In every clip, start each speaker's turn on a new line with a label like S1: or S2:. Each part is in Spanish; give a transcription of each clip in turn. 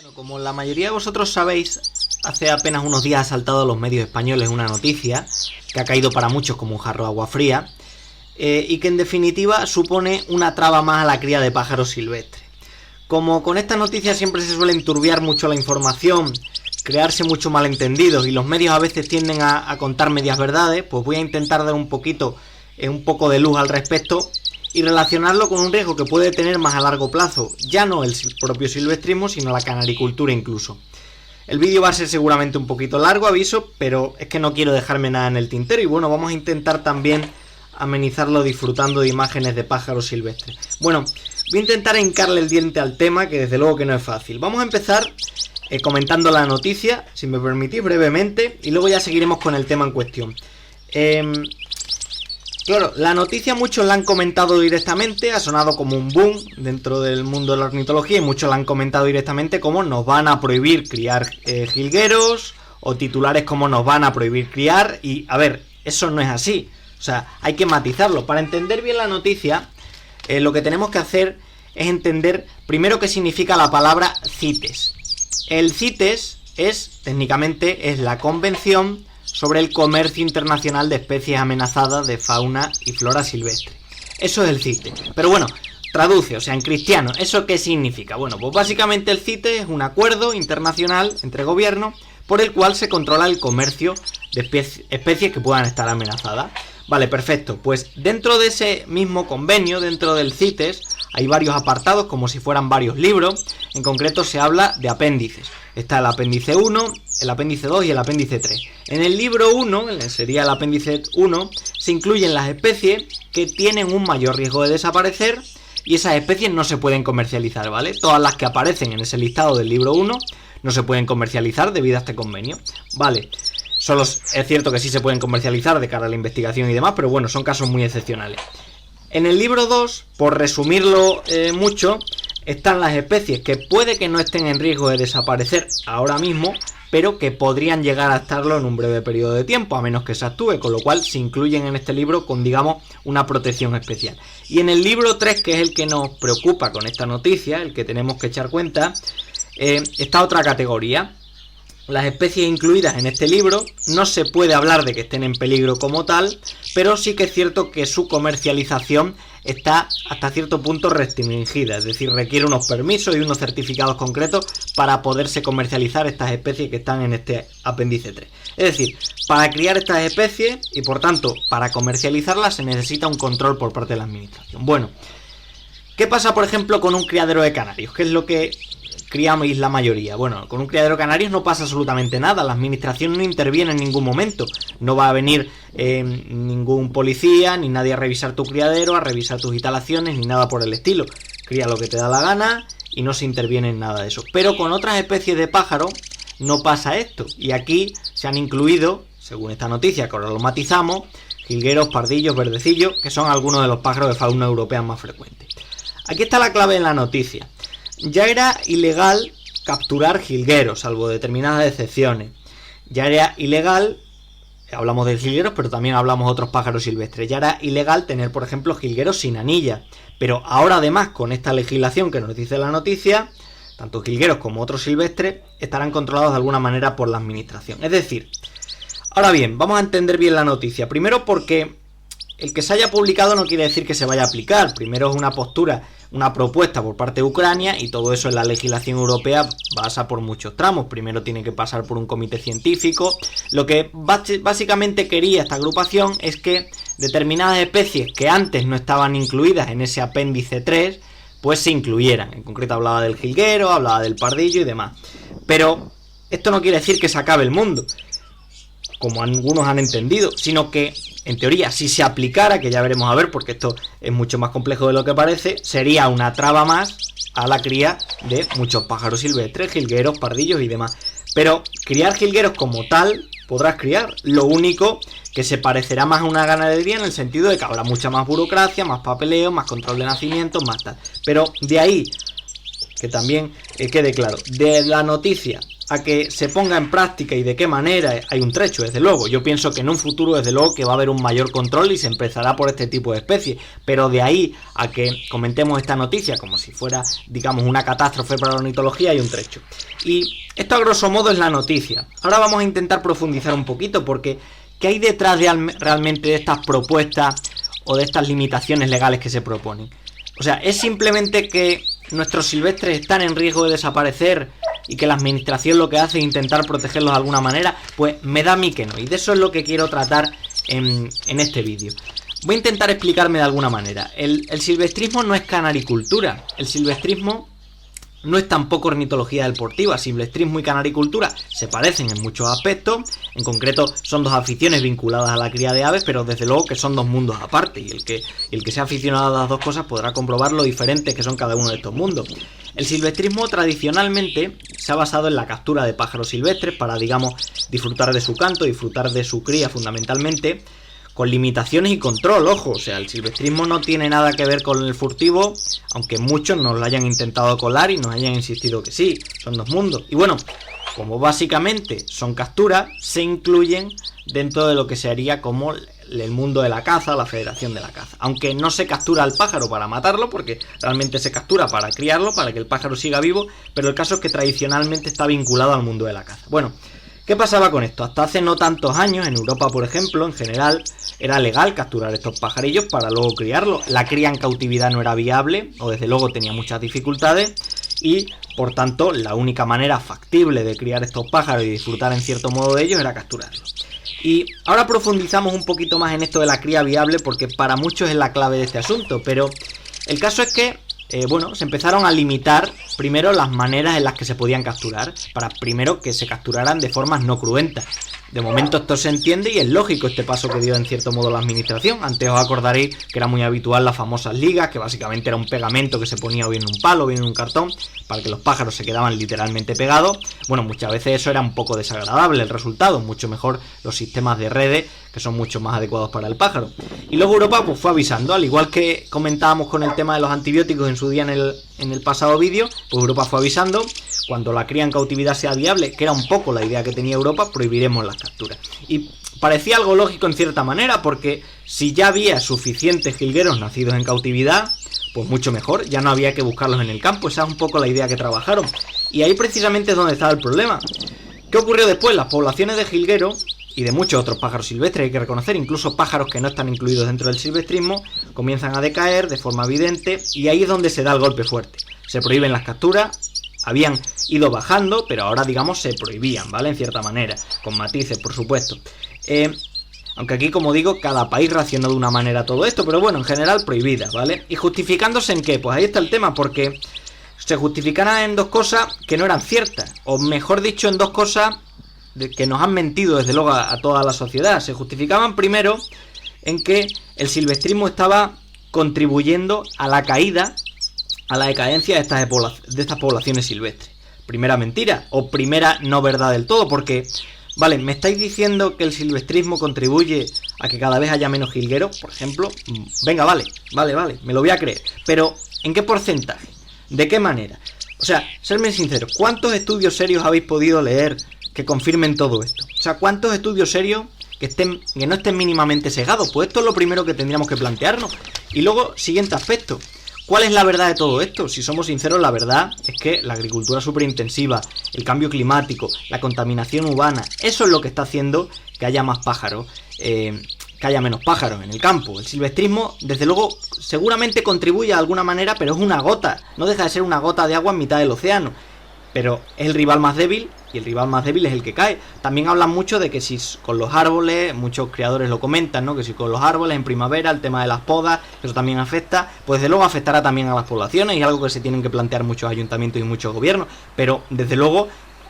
S1: Bueno, como la mayoría de vosotros sabéis, hace apenas unos días ha saltado a los medios españoles una noticia que ha caído para muchos como un jarro de agua fría y que en definitiva supone una traba más a la cría de pájaros silvestres. Como con esta noticia siempre se suele enturbiar mucho la información, crearse muchos malentendidos y los medios a veces tienden a contar medias verdades, pues voy a intentar dar un poco de luz al respecto y relacionarlo con un riesgo que puede tener más a largo plazo, ya no el propio silvestrismo, sino la canaricultura incluso. El vídeo va a ser seguramente un poquito largo, aviso, pero es que no quiero dejarme nada en el tintero y bueno, vamos a intentar también amenizarlo disfrutando de imágenes de pájaros silvestres. Bueno, voy a intentar hincarle el diente al tema, que desde luego que no es fácil. Vamos a empezar comentando la noticia, si me permitís brevemente, y luego ya seguiremos con el tema en cuestión. Claro, la noticia muchos la han comentado directamente, ha sonado como un boom dentro del mundo de la ornitología y muchos la han comentado directamente como nos van a prohibir criar jilgueros o titulares como nos van a prohibir criar y a ver, eso no es así, o sea, hay que matizarlo. Para entender bien la noticia, lo que tenemos que hacer es entender primero qué significa la palabra CITES. El CITES técnicamente es la convención sobre el comercio internacional de especies amenazadas de fauna y flora silvestre. Eso es el CITES. Pero bueno, traduce, o sea, en cristiano, ¿eso qué significa? Bueno, pues básicamente el CITES es un acuerdo internacional entre gobiernos por el cual se controla el comercio de especies que puedan estar amenazadas. Vale, perfecto. Pues dentro de ese mismo convenio, dentro del CITES, hay varios apartados como si fueran varios libros. En concreto se habla de apéndices. Está el apéndice 1, el apéndice 2 y el apéndice 3. En el libro 1, sería el apéndice 1, se incluyen las especies que tienen un mayor riesgo de desaparecer y esas especies no se pueden comercializar, ¿vale? Todas las que aparecen en ese listado del libro 1 no se pueden comercializar debido a este convenio, ¿vale? Solo es cierto que sí se pueden comercializar de cara a la investigación y demás, pero bueno, son casos muy excepcionales. En el libro 2, por resumirlo mucho, están las especies que puede que no estén en riesgo de desaparecer ahora mismo, pero que podrían llegar a estarlo en un breve periodo de tiempo, a menos que se actúe, con lo cual se incluyen en este libro con, digamos, una protección especial. Y en el libro 3, que es el que nos preocupa con esta noticia, el que tenemos que echar cuenta, está otra categoría. Las especies incluidas en este libro no se puede hablar de que estén en peligro como tal, pero sí que es cierto que su comercialización está hasta cierto punto restringida, es decir, requiere unos permisos y unos certificados concretos para poderse comercializar estas especies que están en este apéndice 3. Es decir, para criar estas especies y por tanto para comercializarlas se necesita un control por parte de la administración. Bueno, ¿qué pasa por ejemplo con un criadero de canarios? ¿Qué es lo que criamos la mayoría? Bueno, con un criadero de canarios no pasa absolutamente nada, la administración no interviene en ningún momento, no va a venir ningún policía ni nadie a revisar tu criadero, a revisar tus instalaciones ni nada por el estilo, cría lo que te da la gana y no se interviene en nada de eso. Pero con otras especies de pájaros no pasa esto y aquí se han incluido, según esta noticia que ahora lo matizamos, jilgueros, pardillos, verdecillos, que son algunos de los pájaros de fauna europea más frecuentes. Aquí está la clave en la noticia. Ya era ilegal capturar jilgueros, salvo determinadas excepciones. Ya era ilegal, hablamos de jilgueros, pero también hablamos de otros pájaros silvestres. Ya era ilegal tener, por ejemplo, jilgueros sin anilla. Pero ahora además, con esta legislación que nos dice la noticia, tanto jilgueros como otros silvestres estarán controlados de alguna manera por la administración. Es decir, ahora bien, vamos a entender bien la noticia. Primero porque el que se haya publicado no quiere decir que se vaya a aplicar. Primero es una postura, una propuesta por parte de Ucrania y todo eso en la legislación europea pasa por muchos tramos. Primero tiene que pasar por un comité científico. Lo que básicamente quería esta agrupación es que determinadas especies que antes no estaban incluidas en ese apéndice 3, pues se incluyeran. En concreto hablaba del jilguero, hablaba del pardillo y demás. Pero esto no quiere decir que se acabe el mundo, como algunos han entendido, sino que en teoría, si se aplicara, que ya veremos a ver, porque esto es mucho más complejo de lo que parece, sería una traba más a la cría de muchos pájaros silvestres, jilgueros, pardillos y demás. Pero criar jilgueros como tal, podrás criar. Lo único que se parecerá más a una ganadería en el sentido de que habrá mucha más burocracia, más papeleo, más control de nacimiento, más tal. Pero de ahí, que también quede claro, de la noticia a que se ponga en práctica y de qué manera hay un trecho, desde luego. Yo pienso que en un futuro, desde luego, que va a haber un mayor control y se empezará por este tipo de especies. Pero de ahí a que comentemos esta noticia como si fuera, digamos, una catástrofe para la ornitología, hay un trecho. Y esto a grosso modo es la noticia. Ahora vamos a intentar profundizar un poquito porque ¿qué hay detrás realmente de estas propuestas o de estas limitaciones legales que se proponen? O sea, ¿es simplemente que nuestros silvestres están en riesgo de desaparecer y que la administración lo que hace es intentar protegerlos de alguna manera? Pues me da a mí que no, y de eso es lo que quiero tratar en este vídeo. Voy a intentar explicarme de alguna manera. El silvestrismo no es canaricultura, el silvestrismo no es tampoco ornitología deportiva. Silvestrismo y canaricultura se parecen en muchos aspectos. En concreto son dos aficiones vinculadas a la cría de aves, pero desde luego que son dos mundos aparte. Y el que sea aficionado a las dos cosas podrá comprobar lo diferentes que son cada uno de estos mundos. El silvestrismo tradicionalmente se ha basado en la captura de pájaros silvestres para, digamos, disfrutar de su canto, disfrutar de su cría fundamentalmente, con limitaciones y control, ojo. O sea, el silvestrismo no tiene nada que ver con el furtivo, aunque muchos nos lo hayan intentado colar y nos hayan insistido que sí, son dos mundos. Y bueno, como básicamente son capturas, se incluyen dentro de lo que se haría como el mundo de la caza, la federación de la caza. Aunque no se captura al pájaro para matarlo, porque realmente se captura para criarlo, para que el pájaro siga vivo, pero el caso es que tradicionalmente está vinculado al mundo de la caza. Bueno, ¿qué pasaba con esto? Hasta hace no tantos años, en Europa por ejemplo, en general, era legal capturar estos pajarillos para luego criarlos. La cría en cautividad no era viable, o desde luego tenía muchas dificultades, y por tanto la única manera factible de criar estos pájaros y disfrutar en cierto modo de ellos era capturarlos. Y ahora profundizamos un poquito más en esto de la cría viable, porque para muchos es la clave de este asunto, pero el caso es que bueno, se empezaron a limitar primero las maneras en las que se podían capturar, para primero que se capturaran de formas no cruentas. De momento esto se entiende y es lógico este paso que dio en cierto modo la administración. Antes os acordaréis que era muy habitual las famosas ligas, que básicamente era un pegamento que se ponía o bien en un palo o bien en un cartón, para que los pájaros se quedaban literalmente pegados. Bueno, muchas veces eso era un poco desagradable el resultado, mucho mejor los sistemas de redes, que son mucho más adecuados para el pájaro. Y luego Europa pues fue avisando, al igual que comentábamos con el tema de los antibióticos en su día en el pasado vídeo, pues Europa fue avisando: cuando la cría en cautividad sea viable, que era un poco la idea que tenía Europa, prohibiremos las capturas. Y parecía algo lógico en cierta manera, porque si ya había suficientes jilgueros nacidos en cautividad, pues mucho mejor, ya no había que buscarlos en el campo. Esa es un poco la idea que trabajaron. Y ahí precisamente es donde estaba el problema. ¿Qué ocurrió después? Las poblaciones de jilguero y de muchos otros pájaros silvestres, hay que reconocer, incluso pájaros que no están incluidos dentro del silvestrismo, comienzan a decaer de forma evidente, y ahí es donde se da el golpe fuerte. Se prohíben las capturas. Habían ido bajando, pero ahora, digamos, se prohibían, ¿vale? En cierta manera, con matices, por supuesto. Aunque aquí, como digo, cada país reaccionó de una manera a todo esto, pero bueno, en general prohibidas, ¿vale? ¿Y justificándose en qué? Pues ahí está el tema, porque se justificaron en dos cosas que no eran ciertas, o mejor dicho, en dos cosas que nos han mentido desde luego a toda la sociedad. Se justificaban primero en que el silvestrismo estaba contribuyendo a la caída, a la decadencia de estas poblaciones silvestres. Primera mentira, o primera no verdad del todo, porque, vale, ¿me estáis diciendo que el silvestrismo contribuye a que cada vez haya menos jilgueros, por ejemplo? Venga, vale, me lo voy a creer. Pero, ¿en qué porcentaje? ¿De qué manera? O sea, serme sincero, ¿cuántos estudios serios habéis podido leer que confirmen todo esto? O sea, ¿cuántos estudios serios que no estén mínimamente sesgados? Pues esto es lo primero que tendríamos que plantearnos. Y luego, siguiente aspecto: ¿cuál es la verdad de todo esto? Si somos sinceros, la verdad es que la agricultura superintensiva, el cambio climático, la contaminación urbana, eso es lo que está haciendo que haya más pájaros, que haya menos pájaros en el campo. El silvestrismo, desde luego, seguramente contribuye de alguna manera, pero es una gota, no deja de ser una gota de agua en mitad del océano. Pero es el rival más débil, y el rival más débil es el que cae. También hablan mucho de que si con los árboles, muchos creadores lo comentan, ¿no? Que si con los árboles en primavera, el tema de las podas, eso también afecta, pues desde luego afectará también a las poblaciones, y es algo que se tienen que plantear muchos ayuntamientos y muchos gobiernos. Pero desde luego,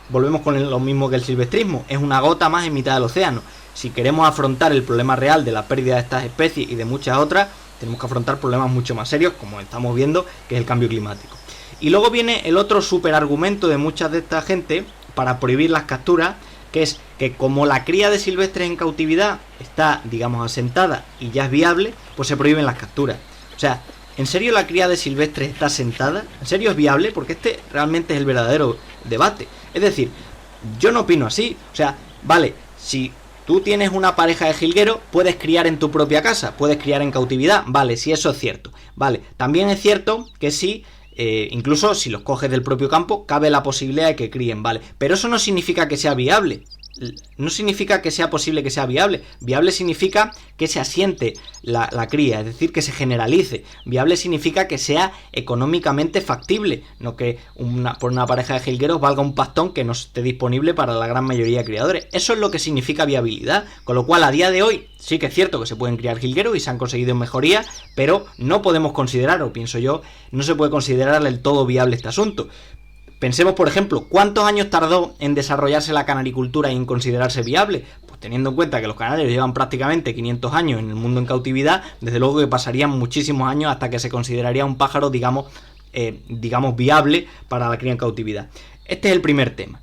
S1: volvemos con lo mismo que el silvestrismo, es una gota más en mitad del océano. Si queremos afrontar el problema real de la pérdida de estas especies y de muchas otras, tenemos que afrontar problemas mucho más serios, como estamos viendo, que es el cambio climático. Y luego viene el otro superargumento de mucha de esta gente para prohibir las capturas, que es que como la cría de silvestres en cautividad está, digamos, asentada y ya es viable, pues se prohíben las capturas. O sea, ¿en serio la cría de silvestres está asentada? ¿En serio es viable? Porque este realmente es el verdadero debate. Es decir, Yo no opino así. O sea, vale, si tú tienes una pareja de jilgueros, puedes criar en tu propia casa, puedes criar en cautividad, vale, si eso es cierto. Vale, también es cierto que si, incluso si los coges del propio campo, cabe la posibilidad de que críen, vale. Pero eso no significa que sea viable. No significa que sea posible que sea viable. Viable significa que se asiente la cría, es decir, que se generalice. Viable significa que sea económicamente factible, no que por una pareja de jilgueros valga un pastón que no esté disponible para la gran mayoría de criadores. Eso es lo que significa viabilidad. Con lo cual, a día de hoy, sí que es cierto que se pueden criar jilgueros y se han conseguido mejorías, pero no podemos considerar, o pienso yo, no se puede considerar del todo viable este asunto. Pensemos, por ejemplo, ¿cuántos años tardó en desarrollarse la canaricultura y en considerarse viable? Pues teniendo en cuenta que los canarios llevan prácticamente 500 años en el mundo en cautividad, desde luego que pasarían muchísimos años hasta que se consideraría un pájaro, digamos, viable para la cría en cautividad. Este es el primer tema.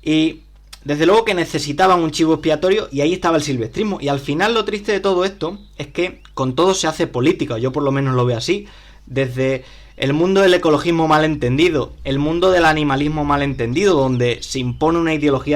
S1: Y desde luego que necesitaban un chivo expiatorio y ahí estaba el silvestrismo. Y al final lo triste de todo esto es que con todo se hace política, yo por lo menos lo veo así. Desde el mundo del ecologismo malentendido, el mundo del animalismo malentendido, donde se impone una ideología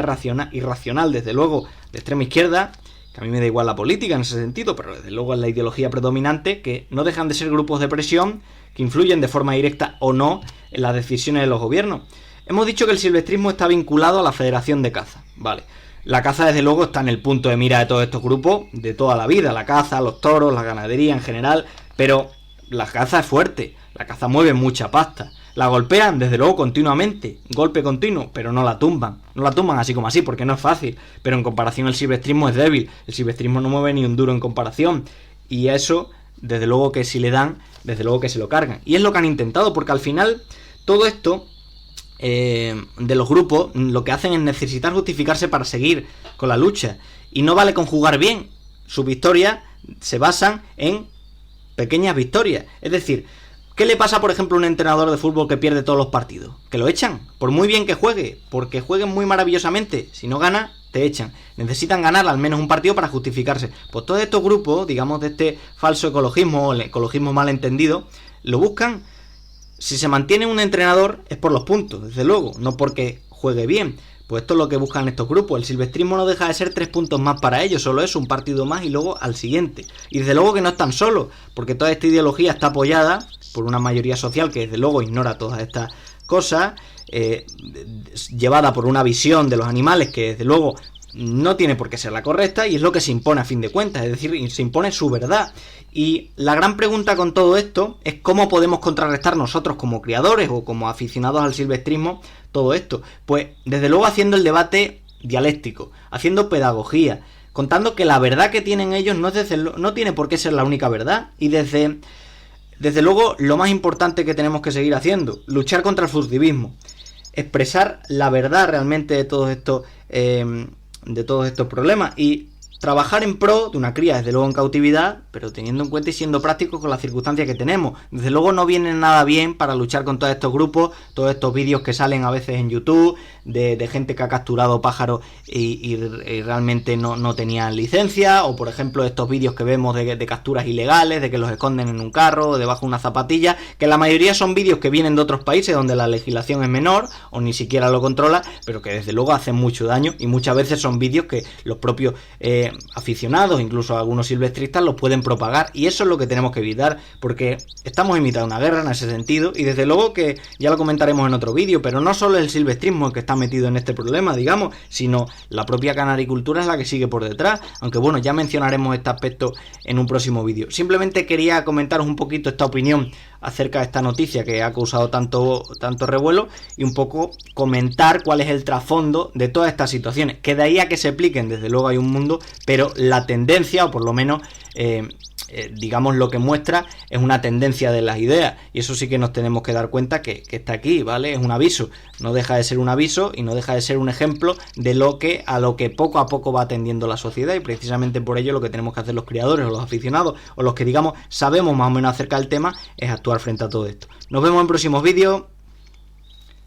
S1: irracional, desde luego, de extrema izquierda, que a mí me da igual la política en ese sentido, pero desde luego es la ideología predominante, que no dejan de ser grupos de presión que influyen de forma directa o no en las decisiones de los gobiernos. Hemos dicho que el silvestrismo está vinculado a la Federación de Caza, vale. La caza, desde luego, está en el punto de mira de todos estos grupos de toda la vida, la caza, los toros, la ganadería en general, pero la caza es fuerte, la caza mueve mucha pasta, la golpean desde luego continuamente, golpe continuo, pero no la tumban así como así, porque no es fácil, pero en comparación el silvestrismo es débil, el silvestrismo no mueve ni un duro en comparación, y a eso, desde luego que si le dan, desde luego que se lo cargan, y es lo que han intentado, porque al final, todo esto de los grupos, lo que hacen es necesitar justificarse para seguir con la lucha, y no vale con jugar bien, sus victorias se basan en pequeñas victorias. Es decir, ¿qué le pasa, por ejemplo, a un entrenador de fútbol que pierde todos los partidos? Que lo echan, por muy bien que juegue, porque jueguen muy maravillosamente. Si no gana, te echan. Necesitan ganar al menos un partido para justificarse. Pues todos estos grupos, digamos, de este falso ecologismo, o el ecologismo malentendido, lo buscan. Si se mantiene un entrenador es por los puntos, desde luego, no porque juegue bien. Pues esto es lo que buscan estos grupos. El silvestrismo no deja de ser 3 puntos más para ellos, solo es un partido más y luego al siguiente. Y desde luego que no están solos, porque toda esta ideología está apoyada por una mayoría social que desde luego ignora todas estas cosas, llevada por una visión de los animales que desde luego no tiene por qué ser la correcta, y es lo que se impone a fin de cuentas, es decir, se impone su verdad. Y la gran pregunta con todo esto es cómo podemos contrarrestar nosotros como criadores o como aficionados al silvestrismo todo esto. Pues desde luego haciendo el debate dialéctico, haciendo pedagogía, contando que la verdad que tienen ellos no tiene por qué ser la única verdad, y desde luego lo más importante que tenemos que seguir haciendo, luchar contra el furtivismo, expresar la verdad realmente de todos estos problemas y trabajar en pro de una cría, desde luego en cautividad, pero teniendo en cuenta y siendo prácticos con las circunstancias que tenemos. Desde luego no viene nada bien para luchar con todos estos grupos, todos estos vídeos que salen a veces en YouTube, de gente que ha capturado pájaros y realmente no tenían licencia, o por ejemplo estos vídeos que vemos de capturas ilegales, de que los esconden en un carro o debajo de una zapatilla, que la mayoría son vídeos que vienen de otros países donde la legislación es menor o ni siquiera lo controla, pero que desde luego hacen mucho daño, y muchas veces son vídeos que los propios aficionados, incluso algunos silvestristas, los pueden propagar, y eso es lo que tenemos que evitar, porque estamos en mitad de una guerra en ese sentido, y desde luego que ya lo comentaremos en otro vídeo, pero no solo el silvestrismo el que está metido en este problema, digamos, sino la propia canaricultura es la que sigue por detrás, aunque bueno, ya mencionaremos este aspecto en un próximo vídeo. Simplemente quería comentaros un poquito esta opinión acerca de esta noticia que ha causado tanto revuelo, y un poco comentar cuál es el trasfondo de todas estas situaciones, que de ahí a que se expliquen, desde luego hay un mundo, pero la tendencia, o por lo menos digamos lo que muestra, es una tendencia de las ideas, y eso sí que nos tenemos que dar cuenta que está aquí, ¿vale? Es un aviso, no deja de ser un aviso y no deja de ser un ejemplo de a lo que poco a poco va atendiendo la sociedad, y precisamente por ello lo que tenemos que hacer los criadores o los aficionados o los que digamos sabemos más o menos acerca del tema es actuar frente a todo esto. Nos vemos en próximos vídeos.